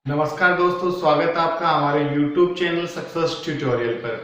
नमस्कार दोस्तों, स्वागत है आपका हमारे YouTube चैनल सक्सेस ट्यूटोरियल पर।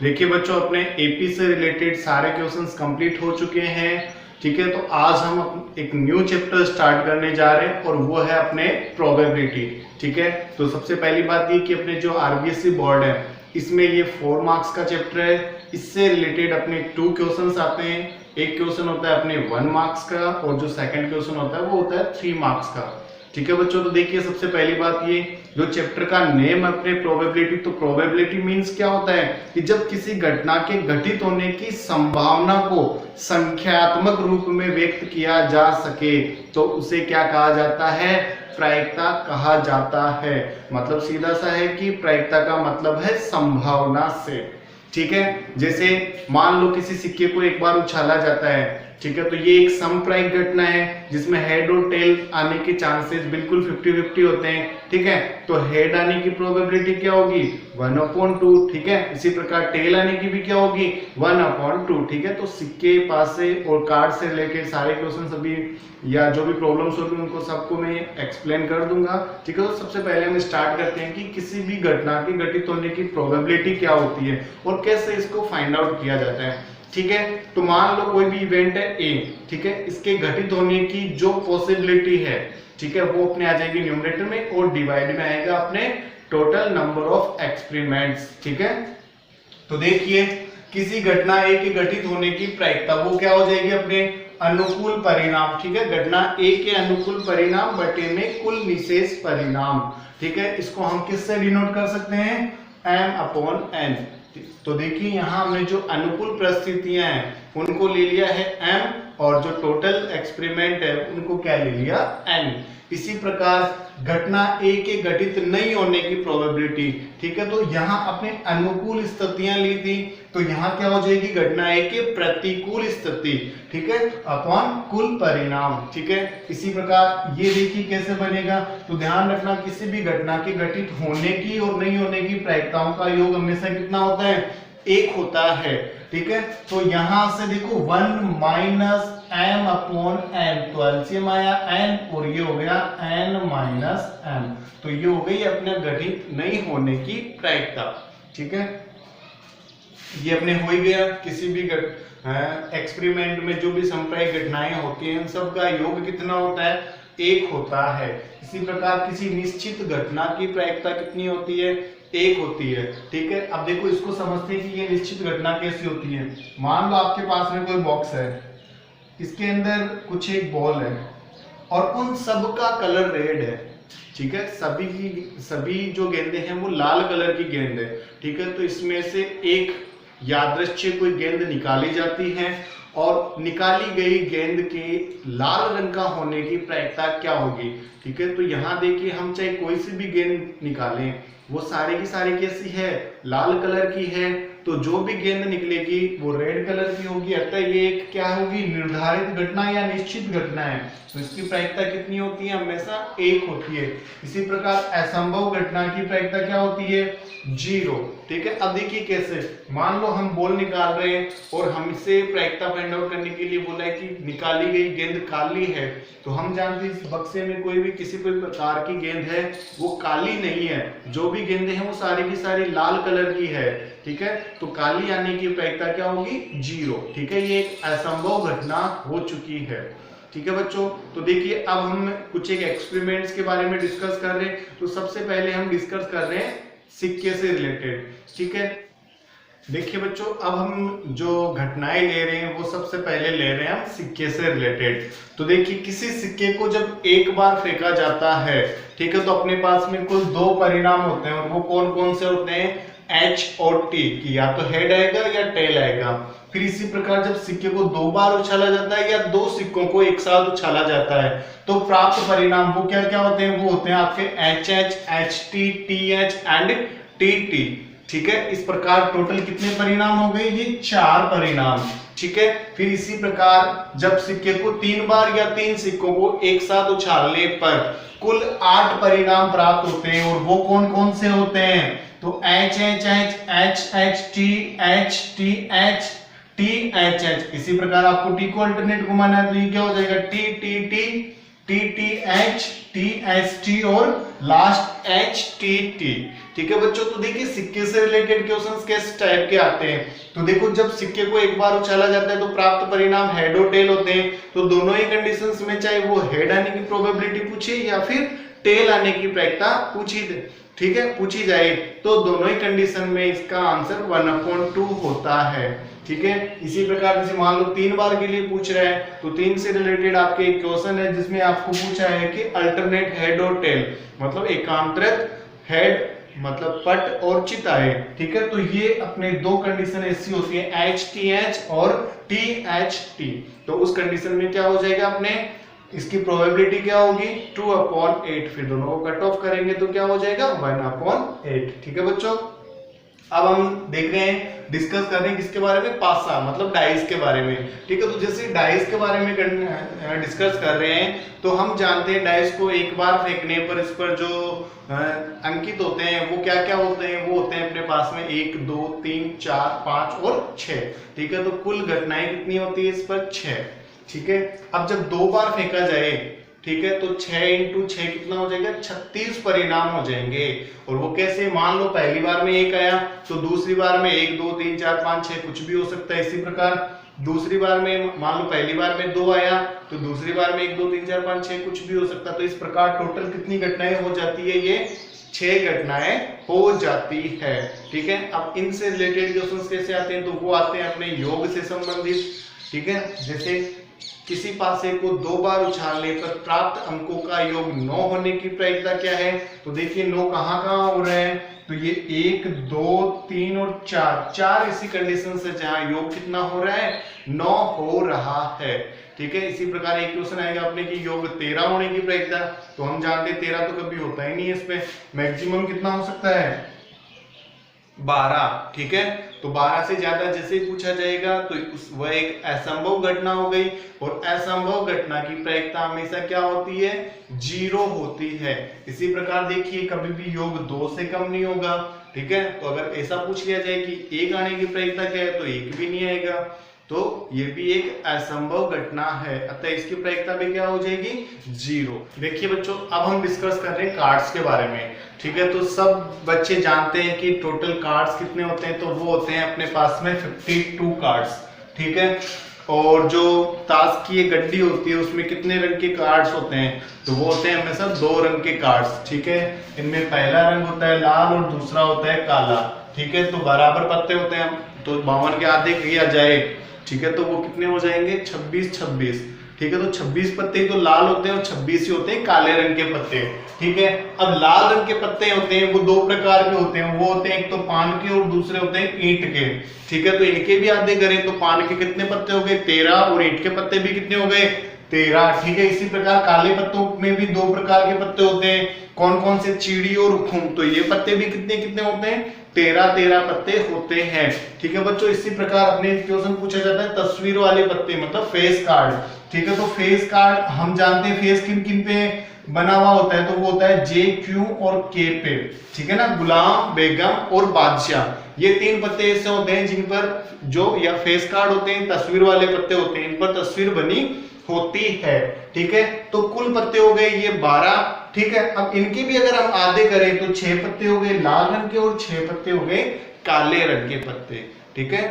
देखिए बच्चों, अपने एपी से रिलेटेड सारे क्वेश्चंस कंप्लीट हो चुके हैं। ठीक है, तो आज हम एक न्यू चैप्टर स्टार्ट करने जा रहे हैं और वो है अपने प्रोबेबिलिटी। ठीक है, तो सबसे पहली बात ये कि अपने जो आरबीएससी बोर्ड है इसमें ये 4 मार्क्स का चैप्टर है। इससे रिलेटेड अपने 2 क्वेश्चंस आते हैं। एक क्वेश्चन होता है अपने 1 मार्क्स का और जो सेकंड क्वेश्चन होता है वो होता है 3 मार्क्स का। ठीक है बच्चों, तो देखिए सबसे पहली बात ये जो चैप्टर का नेम अपने प्रोबेबिलिटी, तो प्रोबेबिलिटी मींस क्या होता है कि जब किसी घटना के घटित होने की संभावना को संख्यात्मक रूप में व्यक्त किया जा सके तो उसे क्या कहा जाता है, प्रायिकता कहा जाता है। मतलब सीधा सा है कि प्रायिकता का मतलब है संभावना से। ठीक है, जैसे मान लो किसी सिक्के को एक बार उछाला जाता है, ठीक है, तो ये एक समप्रायिक घटना है जिसमें हेड और टेल आने के चांसेस बिल्कुल 50-50 होते हैं। ठीक है, तो हेड आने की प्रोबेबिलिटी क्या होगी 1/2। ठीक है, इसी प्रकार टेल आने की भी क्या होगी 1/2। ठीक है, तो सिक्के पास से और कार्ड से रिलेटेड सारे क्वेश्चन अभी या जो भी प्रॉब्लम्स होगी उनको सबको मैं एक्सप्लेन कर दूंगा। ठीक है, तो सबसे पहले हम स्टार्ट करते हैं कि किसी भी घटना के घटित होने की प्रोबेबिलिटी क्या होती है और कैसे इसको फाइंड आउट किया जाता है। ठीक है, तो मान लो कोई भी इवेंट है ए, ठीक है, इसके घटित होने की जो पॉसिबिलिटी है, ठीक है, वो अपने आ जाएगी न्यूमरेटर में और डिवाइड में आएगा अपने टोटल नंबर ऑफ एक्सपेरिमेंट्स। ठीक है, तो देखिए किसी घटना ए के घटित होने की प्रायिकता वो क्या हो जाएगी अपने अनुकूल परिणाम। ठीक है, घटना ए के अनुकूल परिणाम बटे में कुल निशेष परिणाम। ठीक है, इसको हम किससे डिनोट कर सकते हैं, m/n। तो देखिए यहाँ हमने जो अनुकूल परिस्थितियां हैं उनको ले लिया है m और जो टोटल एक्सपेरिमेंट है उनको क्या ले लिया n। इसी प्रकार घटना ए के घटित नहीं होने की प्रोबेबिलिटी, ठीक है, तो यहाँ अपने अनुकूल स्थितियां ली थी, तो यहाँ क्या हो जाएगी घटना ए के प्रतिकूल स्थिति, ठीक है, अपॉन कुल परिणाम। ठीक है, इसी प्रकार ये देखिए कैसे बनेगा, तो ध्यान रखना किसी भी घटना के घटित होने की और नहीं होने की प्रायिकताओं का योग हमेशा कितना होता है, 1 होता है। ठीक है, तो यहां से देखो 1 - m/n, तो एलसीएम आया n और ये हो गया n - m, तो ये हो गई अपने घटित नहीं होने की प्रायिकता। ठीक है, ये अपने हो ही गया। किसी भी एक्सपेरिमेंट में जो भी संप्रायिक घटनाएं होती हैं उन सब का योग कितना होता है, 1 होता है। इसी प्रकार किसी निश्चित घटना की प्रायिकता कितनी होती है, 1 होती है। ठीक है, अब देखो इसको समझते हैं कि ये निश्चित घटना कैसी होती है। मान लो आपके पास में कोई बॉक्स है, इसके अंदर कुछ एक बॉल है और उन सब का कलर रेड है। ठीक है, सभी जो गेंदें हैं वो लाल कलर की गेंद है। ठीक है, तो इसमें से एक यादृच्छिक कोई गेंद निकाली जाती है और निकाली गई गेंद के लाल रंग का होने की प्रायिकता क्या होगी। ठीक है, तो यहाँ देखिए हम चाहे कोई सी भी गेंद निकालें वो सारी की सारी कैसी है, लाल कलर की है, तो जो भी गेंद निकलेगी वो रेड कलर की होगी। अतः ये एक क्या होगी, निर्धारित घटना या निश्चित घटना है, तो इसकी प्रायिकता कितनी होती है, हमेशा 1 होती है। इसी प्रकार असंभव घटना की प्रायिकता क्या होती है, 0। ठीक है, अब देखिए कैसे, मान लो हम बॉल निकाल रहे हैं और हमसे प्रायिकता फाइंड आउट करने के लिए बोला है कि निकाली गई गेंद काली है, तो हम जानते हैं इस बक्से में कोई भी किसी कोई प्रकार की गेंद है वो काली नहीं है, जो भी गेंदें हैं वो सारी की सारी लाल कलर की है। ठीक है, तो काली आने की प्रायिकता क्या होगी, 0। ठीक है, ये एक असंभव घटना हो चुकी है। ठीक है बच्चों, तो देखिए अब हम कुछ एक एक्सपेरिमेंट्स के बारे में डिस्कस कर रहे हैं। तो सबसे पहले हम डिस्कस कर रहे हैं सिक्के से रिलेटेड। ठीक है, देखिए बच्चों, अब हम जो घटनाएं ले रहे हैं वो सबसे पहले ले रहे हैं हम सिक्के से रिलेटेड। तो देखिए किसी सिक्के को जब एक बार फेंका जाता है, ठीक है, तो अपने पास में कुल 2 परिणाम होते हैं और वो कौन कौन से होते हैं, H और T की, या तो हेड आएगा या टेल आएगा। फिर इसी प्रकार जब सिक्के को 2 बार उछाला जाता है या 2 सिक्कों को एक साथ उछाला जाता है तो प्राप्त परिणाम वो क्या क्या होते हैं, वो होते हैं आपके HH, HT, TH and TT। ठीक है, इस प्रकार टोटल कितने परिणाम हो गए, ये 4 परिणाम। ठीक है, फिर इसी प्रकार जब सिक्के को 3 बार या 3 सिक्कों को एक साथ उछालने पर कुल 8 परिणाम प्राप्त होते हैं और वो कौन कौन से होते हैं, तो HHH, HHT, HTH, THH। इसी प्रकार आपको T को अल्टरनेट घुमाना है तो ये क्या हो जाएगा, TTT, TTH, THT और लास्ट HTT। ठीक है बच्चों, तो देखिए सिक्के से रिलेटेड क्वेश्चंस किस टाइप के आते हैं। तो देखो जब सिक्के को एक बार उछाला जाता है तो प्राप्त परिणाम हेड और टेल होते हैं। तो दोनों ही कंडीशंस में चाहे वो हेड आने की प्रोबेबिलिटी पूछे या फिर टेल आने की प्रायिकता ठीक है पूछी जाए, तो दोनों ही कंडीशन में इसका आंसर 1/2 होता है। ठीक है, इसी प्रकार जैसे मान लो 3 बार के लिए पूछ रहा है, तो 3 से रिलेटेड आपके एक क्वेश्चन है जिसमें आपको पूछा है कि अल्टरनेट हेड और टेल, मतलब एकांतरित हेड मतलब पट और चिता है। ठीक है, तो ये अपने दो कंडीशन ऐसी होती है HTH और THT। तो उस कंडीशन में क्या हो जाएगा अपने, इसकी प्रोबेबिलिटी क्या होगी 2/8। फिर दोनों को कट ऑफ करेंगे तो क्या हो जाएगा 1/8। ठीक है बच्चों, अब हम देख रहे हैं डिस्कस कर रहे हैं किसके बारे में, पासा मतलब डाइस के बारे में। ठीक है, तो जैसे डाइस के बारे में डिस्कस कर रहे हैं तो हम जानते हैं डाइस को एक बार फेंकने पर इस पर जो अंकित होते हैं वो क्या क्या होते हैं, वो होते हैं अपने पास में 1 2 3 4 5 और 6। ठीक है, तो कुल घटनाएं कितनी होती है इस पर 6। ठीक है, अब जब 2 बार फेंका जाए, ठीक है, तो 6 × 6 कितना हो जाएगा 36 परिणाम हो जाएंगे। और वो कैसे, मान लो पहली बार में 1 आया तो दूसरी बार में 1 2 3 4 5 6 कुछ भी हो सकता है। इसी प्रकार दूसरी बार में मान लो पहली बार में 2 आया तो दूसरी बार में 1 2 3 4 5 6 कुछ भी हो सकता है। तो इस प्रकार टोटल कितनी घटनाएं हो जाती है, ये 6 घटनाएं हो जाती है। ठीक है, अब इनसे रिलेटेड क्वेश्चंस कैसे आते हैं, तो वो आते हैं अपने योग से संबंधित। ठीक है, जैसे किसी पासे को 2 बार उछालने पर प्राप्त अंकों का योग 9 होने की प्रायिकता क्या है। तो देखिए 9 कहाँ कहाँ हो रहे हैं, तो ये 1 2 3 और 4 ऐसी कंडीशन से जहां योग कितना हो रहा है 9 हो रहा है। ठीक है, इसी प्रकार एक क्वेश्चन आएगा अपने की योग 13 होने की प्रायिकता। तो हम जानते हैं 13 तो कभी होता ही नहीं है, इस पे मैक्सिमम कितना हो सकता है 12। ठीक है, तो 12 से ज्यादा जैसे ही पूछा जाएगा तो वह एक असंभव घटना हो गई। और असंभव घटना की प्रायिकता हमेशा क्या होती है 0 होती है। इसी प्रकार देखिए कभी भी योग 2 से कम नहीं होगा। ठीक है, तो अगर ऐसा पूछ लिया जाए कि 1 आने की प्रायिकता क्या है तो 1 भी नहीं आएगा, तो ये भी एक असंभव घटना है, अतः इसकी प्रायिकता भी क्या हो जाएगी 0। देखिए बच्चों, अब हम डिस्कस कर रहे हैं कार्ड्स के बारे में। ठीक है, तो सब बच्चे जानते हैं कि टोटल कार्ड्स कितने होते हैं, तो वो होते हैं अपने पास में 52 कार्ड्स। ठीक है, और जो ताश की ये गड्डी होती है उसमें कितने रंग के कार्ड्स होते हैं, तो वो होते हैं हमेशा 2 रंग के कार्ड्स। ठीक है, इनमें पहला रंग होता है लाल और दूसरा होता है काला। ठीक है, तो बराबर पत्ते होते हैं, तो 52 के आधे किया जाए, ठीक है, तो वो कितने हो जाएंगे 26। ठीक है, तो 26 पत्ते ही तो लाल होते हैं और 26 ही होते हैं काले रंग के पत्ते। ठीक है, अब लाल रंग के पत्ते होते हैं वो 2 प्रकार के होते हैं, वो होते हैं एक तो पान के और दूसरे होते हैं ईंट के। ठीक है, तो इनके भी आधे करें तो पान के कितने पत्ते हो गए 13 और ईंट के पत्ते भी कितने हो गए 13। ठीक है, इसी प्रकार काले पत्तों में भी 2 प्रकार के पत्ते होते हैं, कौन कौन से, चीड़ी और उखुम। तो ये पत्ते भी कितने कितने होते हैं 13 पत्ते होते हैं। ठीक है बच्चों, इसी प्रकार अपने क्वेश्चन पूछा जाता है तस्वीर वाले पत्ते मतलब फेस कार्ड। ठीक है, तो फेस कार्ड हम जानते हैं फेस किन किन पे बना हुआ होता है, तो वो होता है J, Q और K पे। ठीक है ना, गुलाम, बेगम और बादशाह, ये 3 पत्ते ऐसे होते हैं जिन पर जो या फेस कार्ड होते हैं, तस्वीर वाले पत्ते होते हैं, इन पर तस्वीर बनी होती है। ठीक है, तो कुल पत्ते हो गए ये 12। ठीक है, अब इनके भी अगर हम आधे करें तो 6 पत्ते हो गए लाल रंग के और 6 पत्ते हो गए काले रंग के पत्ते। ठीक है,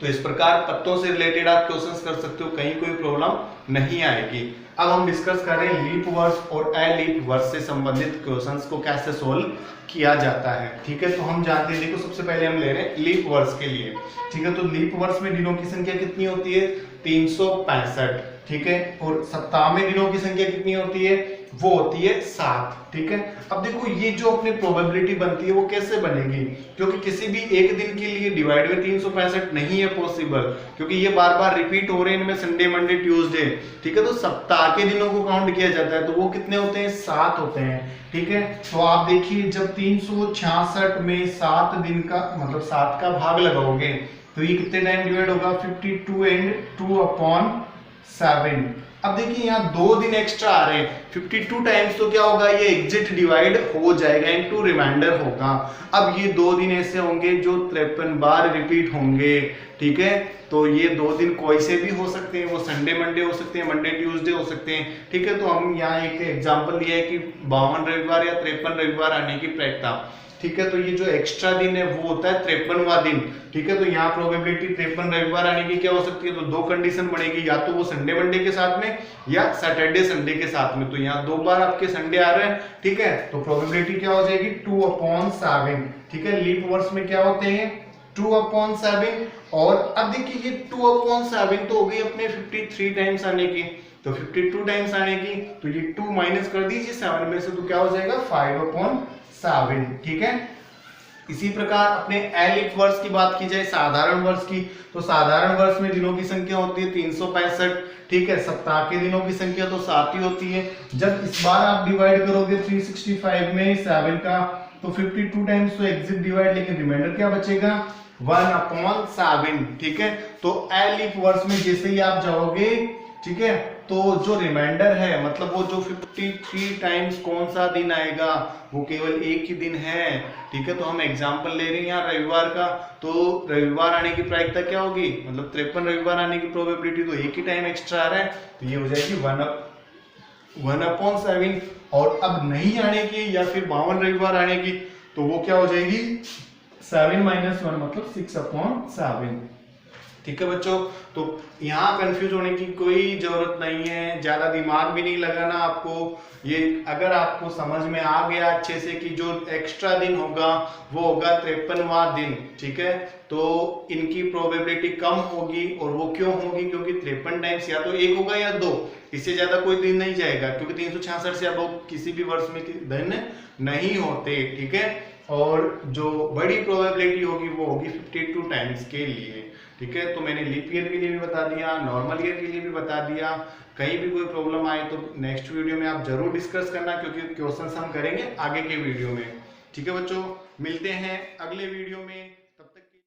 तो इस प्रकार पत्तों से रिलेटेड आप क्वेश्चंस कर सकते हो, कहीं कोई प्रॉब्लम नहीं आएगी। अब हम डिस्कस कर रहे हैं लीप वर्ड्स और अलीप वर्ड्स से संबंधित क्वेश्चंस को कैसे सोल्व किया जाता है। ठीक है, तो हम जानते हैं, देखो सबसे पहले हम ले रहे हैं लीप वर्ड्स के लिए। ठीक है, तो लीप वर्ड्स में दिनों की संख्या कितनी होती है 365। ठीक है, और सप्ताह में दिनों की संख्या कितनी होती है, वो होती है 7। ठीक है, अब देखो ये जो अपनी प्रोबेबिलिटी बनती है वो कैसे बनेगी, क्योंकि किसी भी एक दिन के लिए डिवाइड में 365 नहीं है पॉसिबल, क्योंकि ये बार बार रिपीट हो रहे हैं इनमें संडे मंडे ट्यूसडे। ठीक है, तो सप्ताह के दिनों को काउंट किया जाता है, तो वो कितने होते हैं 7 होते हैं। ठीक है, तो आप देखिए जब 366 में 7 दिन का मतलब 7 का भाग लगाओगे तो ये कितने टाइम डिवाइड होगा 52 एंड 2/7। अब देखिए यहाँ 2 दिन एक्स्ट्रा आ रहे हैं, 52 टाइम्स तो क्या होगा, ये एग्जिट डिवाइड हो जाएगा इनटू रिमाइंडर होगा। अब ये 2 दिन ऐसे होंगे जो 53 बार रिपीट होंगे, ठीक है। तो ये 2 दिन कोई से भी हो सकते हैं, वो संडे मंडे हो सकते हैं, मंडे ट्यूसडे हो सकते हैं, ठीक है। तो हम यहाँ एक एग्जांपल लिया है कि 52 रविवार या 53 रविवार आने की प्रायिकता, ठीक है। तो ये जो एक्स्ट्रा दिन है वो होता है 53वां दिन, ठीक है। तो यहाँ प्रोबेबिलिटी 53 रविवार आने की क्या हो सकती है, तो 2 कंडीशन बनेगी, या तो वो संडे मंडे के साथ में या सैटरडे संडे के साथ में। तो यहाँ 2 बार आपके संडे आ रहे हैं, ठीक है। तो प्रोबेबिलिटी क्या हो जाएगी 2/7, ठीक है। लीप वर्ष में क्या होते हैं 2/7। और अब देखिए ये 2/7 तो हो गई अपने 53 टाइम्स आने की, तो 52 टाइम्स आने की, तो ये 2 माइनस कर दीजिए 7 में से, तो क्या हो जाएगा 5/7, ठीक है। इसी प्रकार अपने एलिफ वर्ष की बात की जाए, साधारण वर्ष की, तो साधारण वर्ष में दिनों की संख्या होती है 365, ठीक है। सप्ताह के दिनों की संख्या तो 7 ही होती है। जब इस बार आप डिवाइड करोगे 365 में 7 का, तो 52 टाइम्स तो एग्जिट डिवाइड, लेकिन रिमाइंडर क्या बचेगा 1/7, ठीक है। तो एलिफ वर्ष में जैसे ही आप जाओगे, ठीक है, तो जो रिमाइंडर है मतलब वो जो 53 टाइम्स कौन सा दिन आएगा, वो केवल एक ही दिन है, ठीक है। तो हम एग्जांपल ले रहे हैं यहाँ रविवार का, तो रविवार आने की प्रायिकता क्या होगी, मतलब 53 रविवार आने की प्रोबेबिलिटी, तो एक ही टाइम एक्स्ट्रा आ रहा है, तो ये हो जाएगी 1/7। और अब नहीं आने की या फिर 52 रविवार आने की, तो वो क्या हो जाएगी 7 - 1 मतलब 6/7, ठीक है बच्चों। तो यहाँ कंफ्यूज होने की कोई जरूरत नहीं है, ज्यादा दिमाग भी नहीं लगाना आपको। ये अगर आपको समझ में आ गया अच्छे से कि जो एक्स्ट्रा दिन होगा वो होगा 53वां दिन, ठीक है। तो इनकी प्रोबेबिलिटी कम होगी, और वो क्यों होगी, क्योंकि 53 टाइम्स या तो 1 होगा या 2, इससे ज्यादा कोई दिन नहीं जाएगा, क्योंकि 366 से अब किसी भी वर्ष में दिन नहीं होते, ठीक है। और जो बड़ी प्रोबेबिलिटी होगी वो होगी 52 टाइम्स के लिए, ठीक है। तो मैंने लीप ईयर के लिए भी बता दिया, नॉर्मल ईयर के लिए भी बता दिया। कहीं भी कोई प्रॉब्लम आए तो नेक्स्ट वीडियो में आप जरूर डिस्कस करना, क्योंकि क्वेश्चंस हम करेंगे आगे के वीडियो में, ठीक है बच्चों। मिलते हैं अगले वीडियो में।